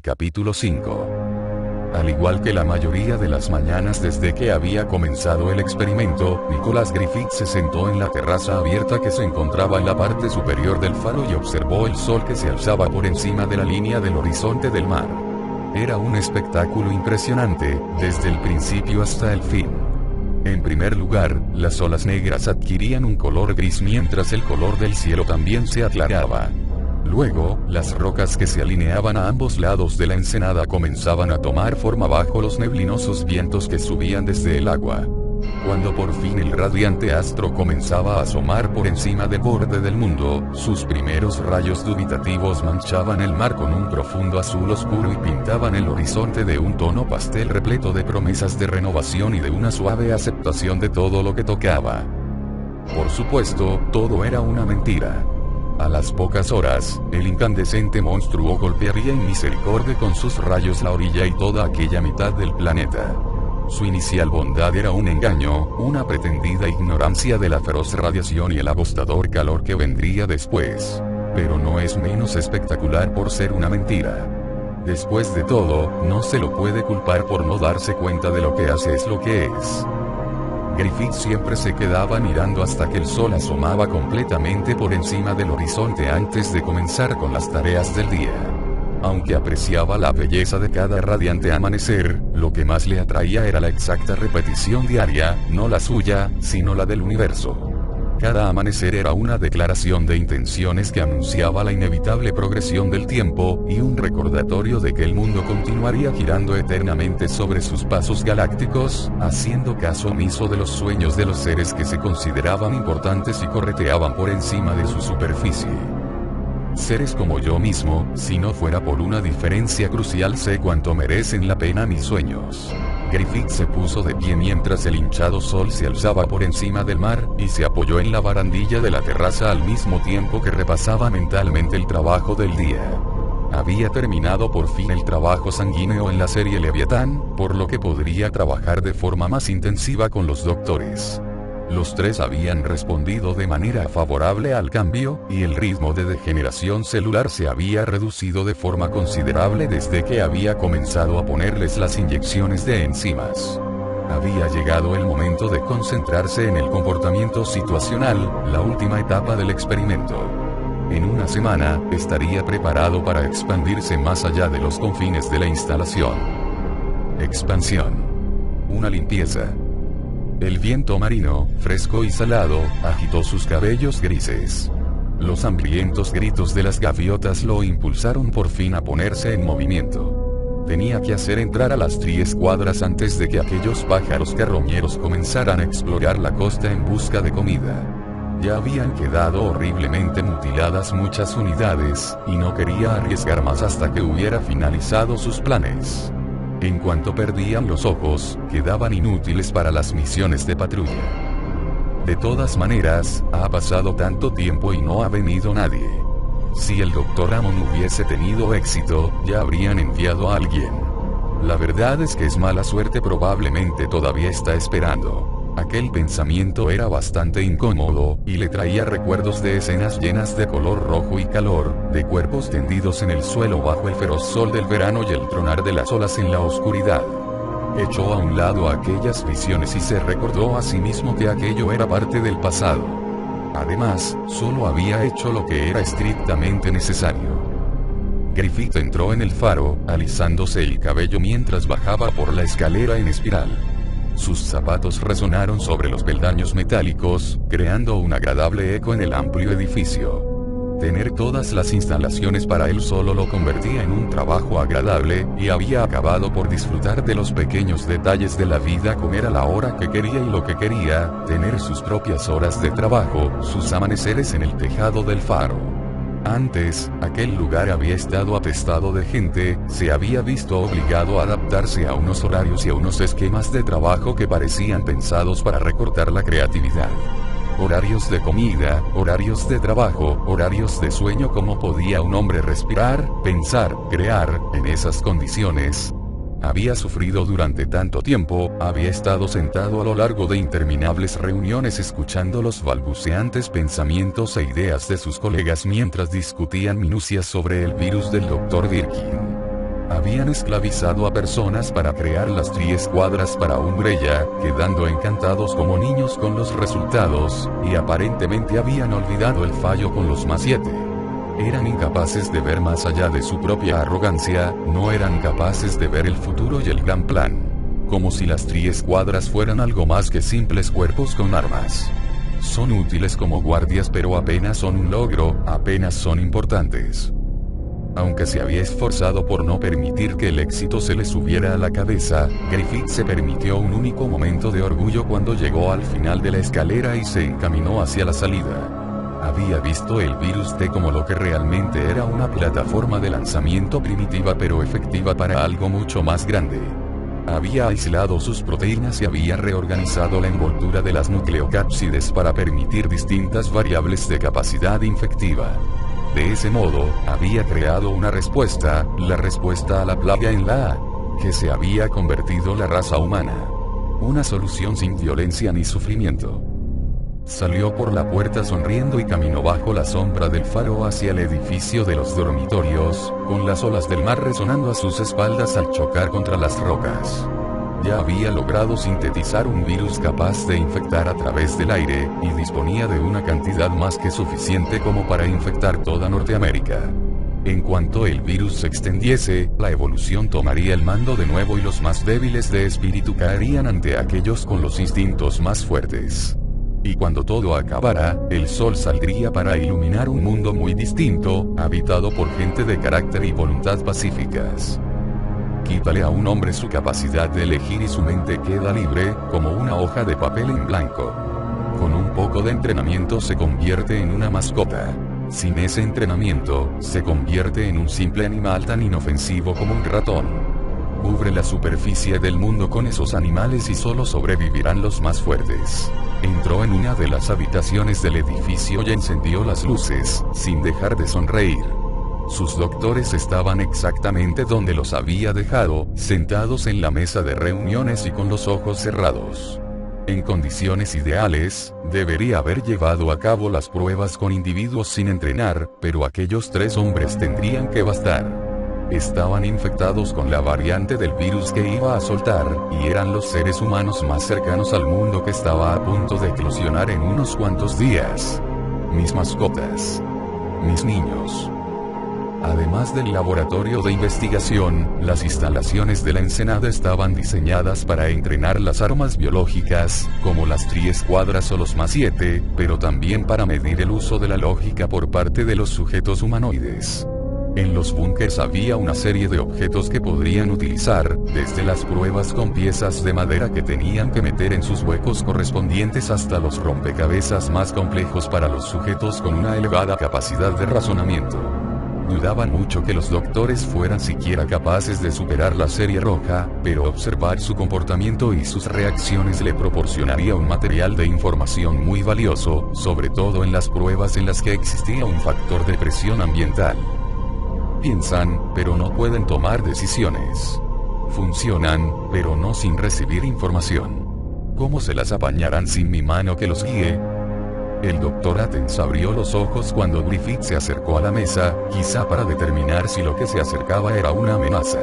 capítulo 5. Al igual que la mayoría de las mañanas desde que había comenzado el experimento, Nicholas Griffith se sentó en la terraza abierta que se encontraba en la parte superior del faro y observó el sol que se alzaba por encima de la línea del horizonte del mar. Era un espectáculo impresionante, desde el principio hasta el fin. En primer lugar, las olas negras adquirían un color gris mientras el color del cielo también se aclaraba. Luego, las rocas que se alineaban a ambos lados de la ensenada comenzaban a tomar forma bajo los neblinosos vientos que subían desde el agua. Cuando por fin el radiante astro comenzaba a asomar por encima del borde del mundo, sus primeros rayos dubitativos manchaban el mar con un profundo azul oscuro y pintaban el horizonte de un tono pastel repleto de promesas de renovación y de una suave aceptación de todo lo que tocaba. Por supuesto, todo era una mentira. A las pocas horas, el incandescente monstruo golpearía en misericordia con sus rayos la orilla y toda aquella mitad del planeta. Su inicial bondad era un engaño, una pretendida ignorancia de la feroz radiación y el agostador calor que vendría después. Pero no es menos espectacular por ser una mentira. Después de todo, no se lo puede culpar por no darse cuenta de lo que hace es lo que es. Griffith siempre se quedaba mirando hasta que el sol asomaba completamente por encima del horizonte antes de comenzar con las tareas del día. Aunque apreciaba la belleza de cada radiante amanecer, lo que más le atraía era la exacta repetición diaria, no la suya, sino la del universo. Cada amanecer era una declaración de intenciones que anunciaba la inevitable progresión del tiempo, y un recordatorio de que el mundo continuaría girando eternamente sobre sus pasos galácticos, haciendo caso omiso de los sueños de los seres que se consideraban importantes y correteaban por encima de su superficie. Seres como yo mismo, si no fuera por una diferencia crucial sé cuánto merecen la pena mis sueños. Griffith se puso de pie mientras el hinchado sol se alzaba por encima del mar, y se apoyó en la barandilla de la terraza al mismo tiempo que repasaba mentalmente el trabajo del día. Había terminado por fin el trabajo sanguíneo en la serie Leviatán, por lo que podría trabajar de forma más intensiva con los doctores. Los tres habían respondido de manera favorable al cambio, y el ritmo de degeneración celular se había reducido de forma considerable desde que había comenzado a ponerles las inyecciones de enzimas. Había llegado el momento de concentrarse en el comportamiento situacional, la última etapa del experimento. En una semana, estaría preparado para expandirse más allá de los confines de la instalación. Expansión. Una limpieza. El viento marino, fresco y salado, agitó sus cabellos grises. Los hambrientos gritos de las gaviotas lo impulsaron por fin a ponerse en movimiento. Tenía que hacer entrar a las 3 cuadras antes de que aquellos pájaros carroñeros comenzaran a explorar la costa en busca de comida. Ya habían quedado horriblemente mutiladas muchas unidades, y no quería arriesgar más hasta que hubiera finalizado sus planes. En cuanto perdían los ojos, quedaban inútiles para las misiones de patrulla. De todas maneras, ha pasado tanto tiempo y no ha venido nadie. Si el Dr. Hammond hubiese tenido éxito, ya habrían enviado a alguien. La verdad es que es mala suerte, probablemente todavía está esperando. Aquel pensamiento era bastante incómodo, y le traía recuerdos de escenas llenas de color rojo y calor, de cuerpos tendidos en el suelo bajo el feroz sol del verano y el tronar de las olas en la oscuridad. Echó a un lado aquellas visiones y se recordó a sí mismo que aquello era parte del pasado. Además, solo había hecho lo que era estrictamente necesario. Griffith entró en el faro, alisándose el cabello mientras bajaba por la escalera en espiral. Sus zapatos resonaron sobre los peldaños metálicos, creando un agradable eco en el amplio edificio. Tener todas las instalaciones para él solo lo convertía en un trabajo agradable, y había acabado por disfrutar de los pequeños detalles de la vida, comer a la hora que quería y lo que quería, tener sus propias horas de trabajo, sus amaneceres en el tejado del faro. Antes, aquel lugar había estado atestado de gente, se había visto obligado a adaptarse a unos horarios y a unos esquemas de trabajo que parecían pensados para recortar la creatividad. Horarios de comida, horarios de trabajo, horarios de sueño. ¿Cómo podía un hombre respirar, pensar, crear, en esas condiciones? Había sufrido durante tanto tiempo, había estado sentado a lo largo de interminables reuniones escuchando los balbuceantes pensamientos e ideas de sus colegas mientras discutían minucias sobre el virus del Dr. Birkin. Habían esclavizado a personas para crear las 10 cuadras para Umbrella, quedando encantados como niños con los resultados, y aparentemente habían olvidado el fallo con los +7. Eran incapaces de ver más allá de su propia arrogancia, no eran capaces de ver el futuro y el gran plan. Como si las 10 cuadras fueran algo más que simples cuerpos con armas. Son útiles como guardias pero apenas son un logro, apenas son importantes. Aunque se había esforzado por no permitir que el éxito se le subiera a la cabeza, Griffith se permitió un único momento de orgullo cuando llegó al final de la escalera y se encaminó hacia la salida. Había visto el virus T como lo que realmente era una plataforma de lanzamiento primitiva pero efectiva para algo mucho más grande. Había aislado sus proteínas y había reorganizado la envoltura de las nucleocápsides para permitir distintas variables de capacidad infectiva. De ese modo, había creado una respuesta, la respuesta a la plaga en la que se había convertido la raza humana. Una solución sin violencia ni sufrimiento. Salió por la puerta sonriendo y caminó bajo la sombra del faro hacia el edificio de los dormitorios, con las olas del mar resonando a sus espaldas al chocar contra las rocas. Ya había logrado sintetizar un virus capaz de infectar a través del aire, y disponía de una cantidad más que suficiente como para infectar toda Norteamérica. En cuanto el virus se extendiese, la evolución tomaría el mando de nuevo y los más débiles de espíritu caerían ante aquellos con los instintos más fuertes. Y cuando todo acabara, el sol saldría para iluminar un mundo muy distinto, habitado por gente de carácter y voluntad pacíficas. Quítale a un hombre su capacidad de elegir y su mente queda libre, como una hoja de papel en blanco. Con un poco de entrenamiento se convierte en una mascota. Sin ese entrenamiento, se convierte en un simple animal tan inofensivo como un ratón. Cubre la superficie del mundo con esos animales y solo sobrevivirán los más fuertes. Entró en una de las habitaciones del edificio y encendió las luces, sin dejar de sonreír. Sus doctores estaban exactamente donde los había dejado, sentados en la mesa de reuniones y con los ojos cerrados. En condiciones ideales, debería haber llevado a cabo las pruebas con individuos sin entrenar, pero aquellos 3 hombres tendrían que bastar. Estaban infectados con la variante del virus que iba a soltar, y eran los seres humanos más cercanos al mundo que estaba a punto de eclosionar en unos cuantos días. Mis mascotas. Mis niños. Además del laboratorio de investigación, las instalaciones de la Ensenada estaban diseñadas para entrenar las armas biológicas, como las 10 cuadras o los +7, pero también para medir el uso de la lógica por parte de los sujetos humanoides. En los búnkers había una serie de objetos que podrían utilizar, desde las pruebas con piezas de madera que tenían que meter en sus huecos correspondientes hasta los rompecabezas más complejos para los sujetos con una elevada capacidad de razonamiento. Dudaban mucho que los doctores fueran siquiera capaces de superar la serie roja, pero observar su comportamiento y sus reacciones le proporcionaría un material de información muy valioso, sobre todo en las pruebas en las que existía un factor de presión ambiental. Piensan, pero no pueden tomar decisiones. Funcionan, pero no sin recibir información. ¿Cómo se las apañarán sin mi mano que los guíe? El Dr. Athens abrió los ojos cuando Griffith se acercó a la mesa, quizá para determinar si lo que se acercaba era una amenaza.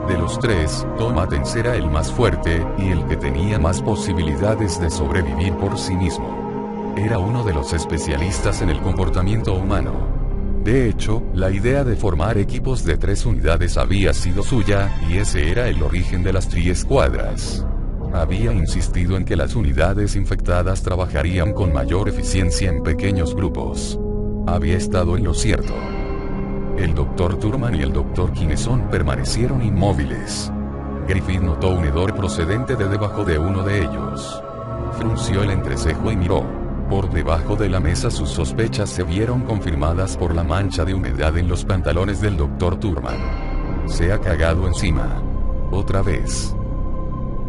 De los 3, Tom Athens era el más fuerte, y el que tenía más posibilidades de sobrevivir por sí mismo. Era uno de los especialistas en el comportamiento humano. De hecho, la idea de formar equipos de 3 unidades había sido suya, y ese era el origen de las 10 cuadras. Había insistido en que las unidades infectadas trabajarían con mayor eficiencia en pequeños grupos. Había estado en lo cierto. El Dr. Thurman y el Dr. Kineson permanecieron inmóviles. Griffith notó un hedor procedente de debajo de uno de ellos. Frunció el entrecejo y miró. Por debajo de la mesa sus sospechas se vieron confirmadas por la mancha de humedad en los pantalones del Dr. Thurman. Se ha cagado encima. Otra vez.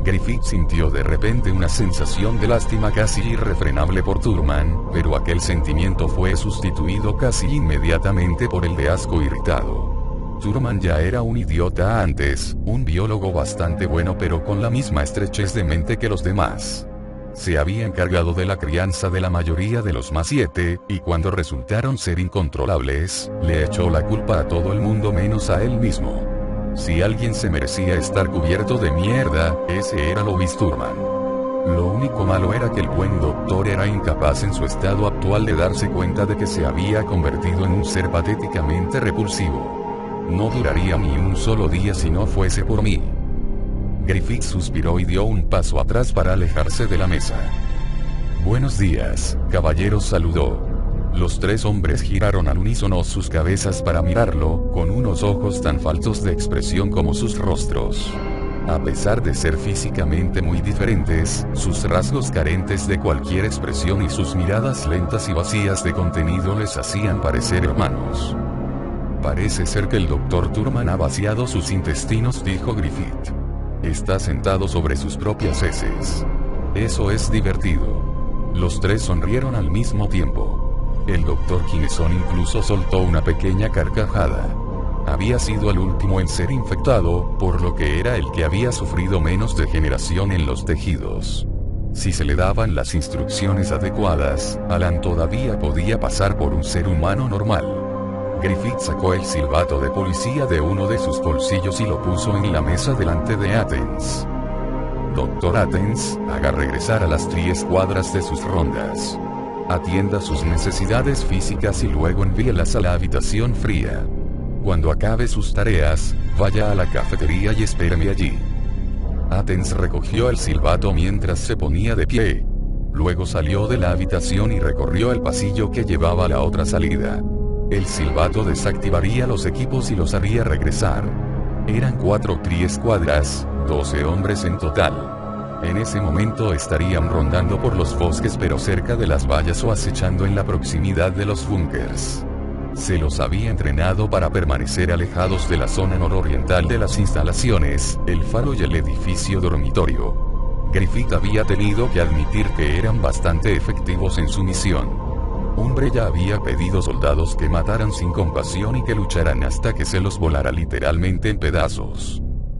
Griffith sintió de repente una sensación de lástima casi irrefrenable por Thurman, pero aquel sentimiento fue sustituido casi inmediatamente por el de asco irritado. Thurman ya era un idiota antes, un biólogo bastante bueno pero con la misma estrechez de mente que los demás. Se había encargado de la crianza de la mayoría de los +7, y cuando resultaron ser incontrolables, le echó la culpa a todo el mundo menos a él mismo. Si alguien se merecía estar cubierto de mierda, ese era Lois Turman. Lo único malo era que el buen doctor era incapaz en su estado actual de darse cuenta de que se había convertido en un ser patéticamente repulsivo. No duraría ni un solo día si no fuese por mí. Griffith suspiró y dio un paso atrás para alejarse de la mesa. Buenos días, caballeros, saludó. Los tres hombres giraron al unísono sus cabezas para mirarlo, con unos ojos tan faltos de expresión como sus rostros. A pesar de ser físicamente muy diferentes, sus rasgos carentes de cualquier expresión y sus miradas lentas y vacías de contenido les hacían parecer hermanos. Parece ser que el Dr. Turman ha vaciado sus intestinos, dijo Griffith. Está sentado sobre sus propias heces. Eso es divertido. Los tres sonrieron al mismo tiempo. El Dr. Kineson incluso soltó una pequeña carcajada. Había sido el último en ser infectado, por lo que era el que había sufrido menos degeneración en los tejidos. Si se le daban las instrucciones adecuadas, Alan todavía podía pasar por un ser humano normal. Griffith sacó el silbato de policía de uno de sus bolsillos y lo puso en la mesa delante de Athens. Doctor Athens, haga regresar a las 3 cuadras de sus rondas. Atienda sus necesidades físicas y luego envíelas a la habitación fría. Cuando acabe sus tareas, vaya a la cafetería y espéreme allí. Athens recogió el silbato mientras se ponía de pie. Luego salió de la habitación y recorrió el pasillo que llevaba a la otra salida. El silbato desactivaría los equipos y los haría regresar. Eran 4 cuadras, 12 hombres en total. En ese momento estarían rondando por los bosques pero cerca de las vallas o acechando en la proximidad de los búnkers. Se los había entrenado para permanecer alejados de la zona nororiental de las instalaciones, el faro y el edificio dormitorio. Griffith había tenido que admitir que eran bastante efectivos en su misión. Umbre ya había pedido soldados que mataran sin compasión y que lucharan hasta que se los volara literalmente en pedazos.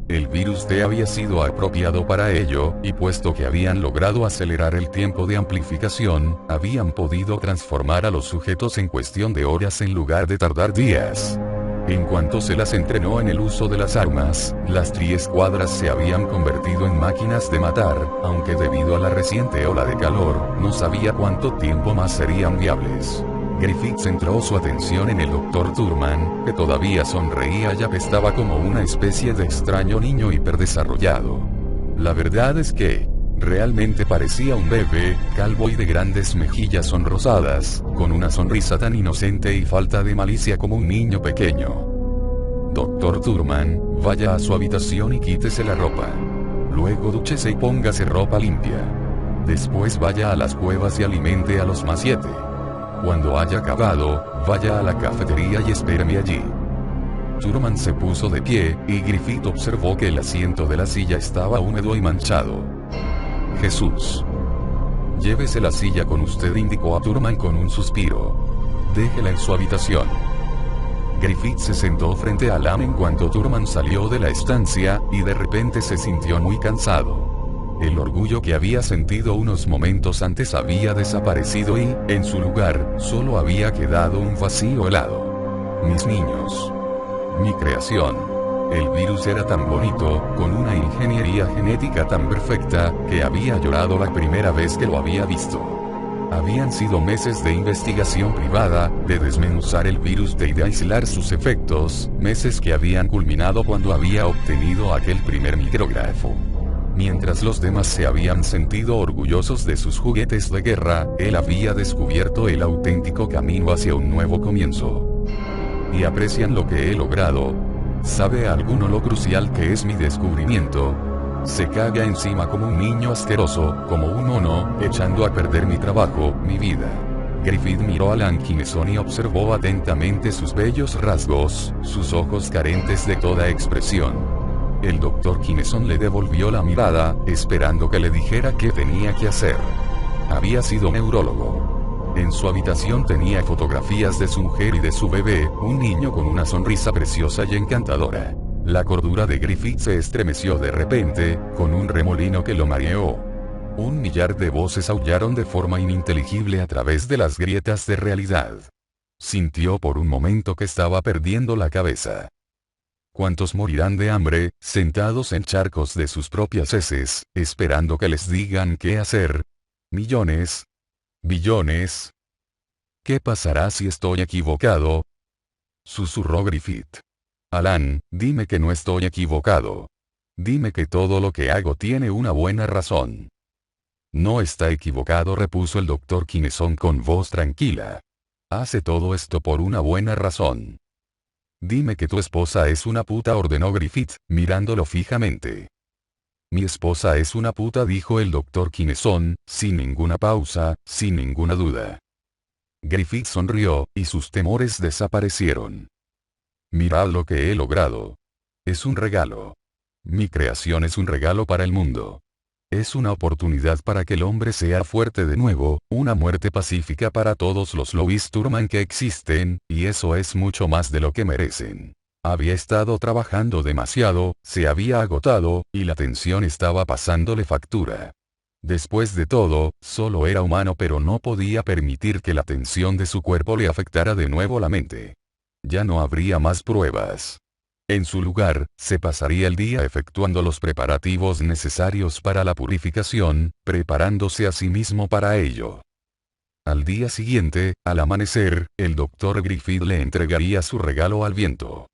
El virus T había sido apropiado para ello, y puesto que habían logrado acelerar el tiempo de amplificación, habían podido transformar a los sujetos en cuestión de horas en lugar de tardar días. En cuanto se las entrenó en el uso de las armas, las 3 cuadras se habían convertido en máquinas de matar, aunque debido a la reciente ola de calor, no sabía cuánto tiempo más serían viables. Griffith centró su atención en el Dr. Turman, que todavía sonreía y apestaba como una especie de extraño niño hiperdesarrollado. La verdad es que realmente parecía un bebé, calvo y de grandes mejillas sonrosadas, con una sonrisa tan inocente y falta de malicia como un niño pequeño. Dr. Turman, vaya a su habitación y quítese la ropa. Luego dúchese y póngase ropa limpia. Después vaya a las cuevas y alimente a los más 7. Cuando haya acabado, vaya a la cafetería y espéreme allí. Turman se puso de pie, y Griffith observó que el asiento de la silla estaba húmedo y manchado. Jesús. Llévese la silla con usted, indicó a Turman con un suspiro. Déjela en su habitación. Griffith se sentó frente a Alan en cuanto Turman salió de la estancia, y de repente se sintió muy cansado. El orgullo que había sentido unos momentos antes había desaparecido y, en su lugar, solo había quedado un vacío helado. Mis niños. Mi creación. El virus era tan bonito, con una ingeniería genética tan perfecta, que había llorado la primera vez que lo había visto. Habían sido meses de investigación privada, de desmenuzar el virus y de aislar sus efectos, meses que habían culminado cuando había obtenido aquel primer micrógrafo. Mientras los demás se habían sentido orgullosos de sus juguetes de guerra, él había descubierto el auténtico camino hacia un nuevo comienzo. Y aprecian lo que he logrado. ¿Sabe alguno lo crucial que es mi descubrimiento? Se caga encima como un niño asqueroso, como un mono, echando a perder mi trabajo, mi vida. Griffith miró a Alan Kineson y observó atentamente sus bellos rasgos, sus ojos carentes de toda expresión. El Dr. Kineson le devolvió la mirada, esperando que le dijera qué tenía que hacer. Había sido neurólogo. En su habitación tenía fotografías de su mujer y de su bebé, un niño con una sonrisa preciosa y encantadora. La cordura de Griffith se estremeció de repente, con un remolino que lo mareó. Un millar de voces aullaron de forma ininteligible a través de las grietas de realidad. Sintió por un momento que estaba perdiendo la cabeza. ¿Cuántos morirán de hambre, sentados en charcos de sus propias heces, esperando que les digan qué hacer? ¿Millones? ¿Billones? ¿Qué pasará si estoy equivocado? Susurró Griffith. Alan, dime que no estoy equivocado. Dime que todo lo que hago tiene una buena razón. No está equivocado, repuso el Dr. Kineson con voz tranquila. Hace todo esto por una buena razón. Dime que tu esposa es una puta, ordenó Griffith, mirándolo fijamente. Mi esposa es una puta, dijo el Dr. Kineson, sin ninguna pausa, sin ninguna duda. Griffith sonrió, y sus temores desaparecieron. Mirad lo que he logrado. Es un regalo. Mi creación es un regalo para el mundo. Es una oportunidad para que el hombre sea fuerte de nuevo, una muerte pacífica para todos los Lois Turman que existen, y eso es mucho más de lo que merecen. Había estado trabajando demasiado, se había agotado, y la tensión estaba pasándole factura. Después de todo, solo era humano, pero no podía permitir que la tensión de su cuerpo le afectara de nuevo la mente. Ya no habría más pruebas. En su lugar, se pasaría el día efectuando los preparativos necesarios para la purificación, preparándose a sí mismo para ello. Al día siguiente, al amanecer, el Dr. Griffith le entregaría su regalo al viento.